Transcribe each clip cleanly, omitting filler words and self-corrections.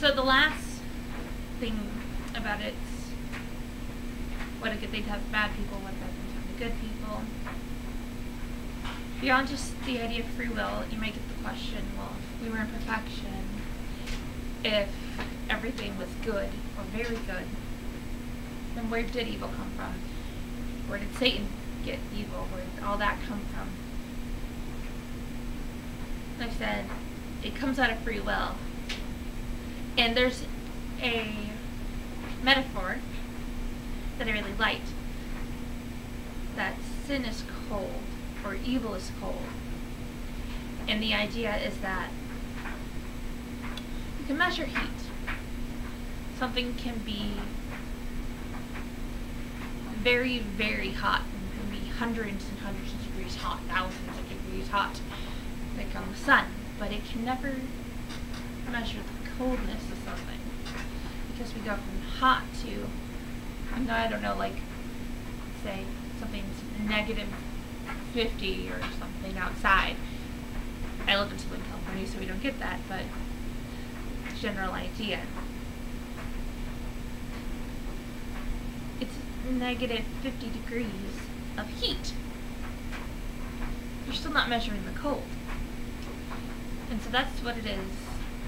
So the last thing about it's what a good thing to have bad people, what a bad thing to have the good people. Beyond just the idea of free will, you might get the question, well, if we were in perfection, if everything was good or very good, then where did evil come from? Where did Satan get evil? Where did all that come from? Like I said, it comes out of free will. And there's a metaphor that I really liked, that sin is cold, or evil is cold. And the idea is that you can measure heat. Something can be very, very hot, and can be hundreds and hundreds of degrees hot, thousands of degrees hot, like on the sun, but it can never measure the coldness of something, because we go from hot to, I don't know, like, say, something's negative 50 or something outside. I live in Southern California, so we don't get that, but general idea. It's negative 50 degrees of heat. You're still not measuring the cold. And so that's what it is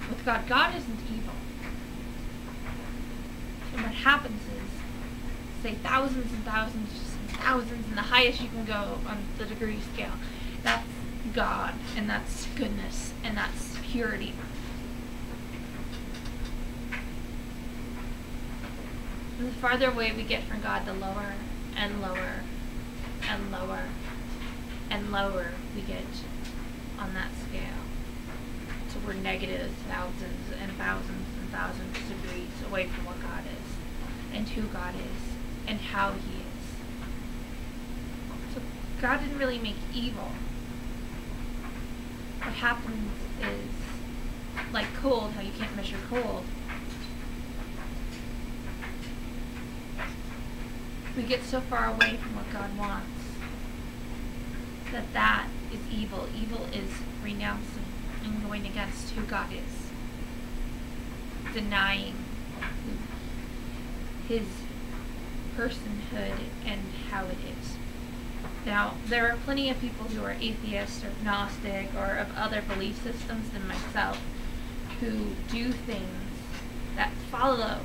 with God. God isn't evil. And what happens is, say, thousands and thousands and thousands, and the highest you can go on the degree scale, that's God, and that's goodness, and that's purity. And the farther away we get from God, the lower and lower and lower and lower we get on that scale. So we're negative thousands and thousands and thousands of degrees away from what God is, and who God is, and how He is. So God didn't really make evil. What happens is, like cold, how you can't measure cold, we get so far away from what God wants that that is evil. Evil is renouncing and going against who God is, denying His personhood and how it is. Now, there are plenty of people who are atheist or agnostic or of other belief systems than myself who do things that follow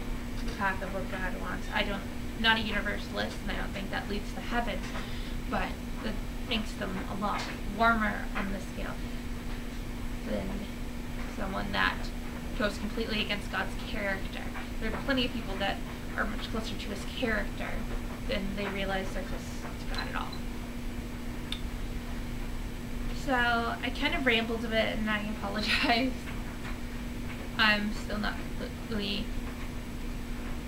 the path of what God wants. I'm not a universalist, and I don't think that leads to heaven, but that makes them a lot warmer on the scale than someone that goes completely against God's character. There are plenty of people that are much closer to His character than they realize they're close to God at all. So I kind of rambled a bit, and I apologize. I'm still not completely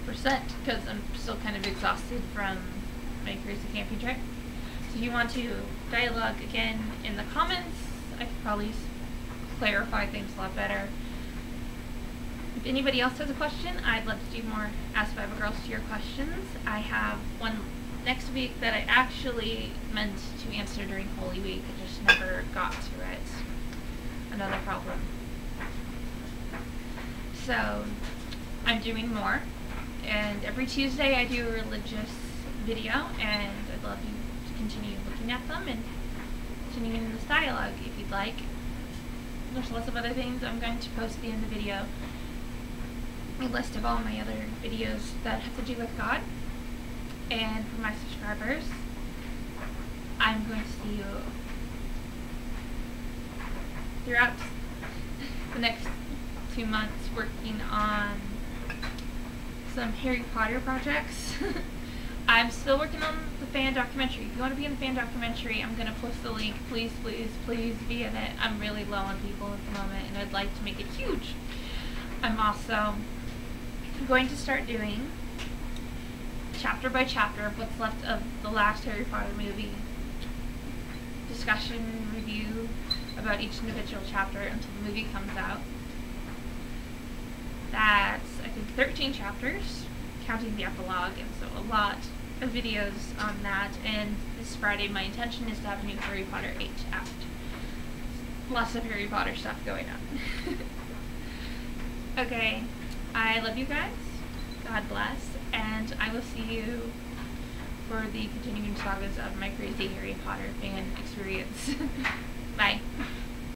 percent because I'm still kind of exhausted from my crazy camping trip. So if you want to dialogue again in the comments, I could probably clarify things a lot better. If anybody else has a question, I'd love to do more Ask Biblegirls to your questions. I have one next week that I actually meant to answer during Holy Week. I just never got to it. Another problem. So I'm doing more, and every Tuesday I do a religious video, and I'd love you to continue looking at them and continuing this dialogue if you'd like. There's lots of other things I'm going to post at the end of the video. A list of all my other videos that have to do with God. And for my subscribers, I'm going to see you throughout the next 2 months working on some Harry Potter projects. I'm still working on the fan documentary. If you want to be in the fan documentary, I'm going to post the link. Please, please, please be in it. I'm really low on people at the moment, and I'd like to make it huge. I'm also going to start doing chapter by chapter of what's left of the last Harry Potter movie. Discussion, review about each individual chapter until the movie comes out. That's, I think, 13 chapters, counting the epilogue, and so a lot of videos on that. And this Friday, my intention is to have a new Harry Potter 8 out. Lots of Harry Potter stuff going on. Okay, I love you guys. God bless. And I will see you for the continuing sagas of my crazy Harry Potter fan experience. Bye.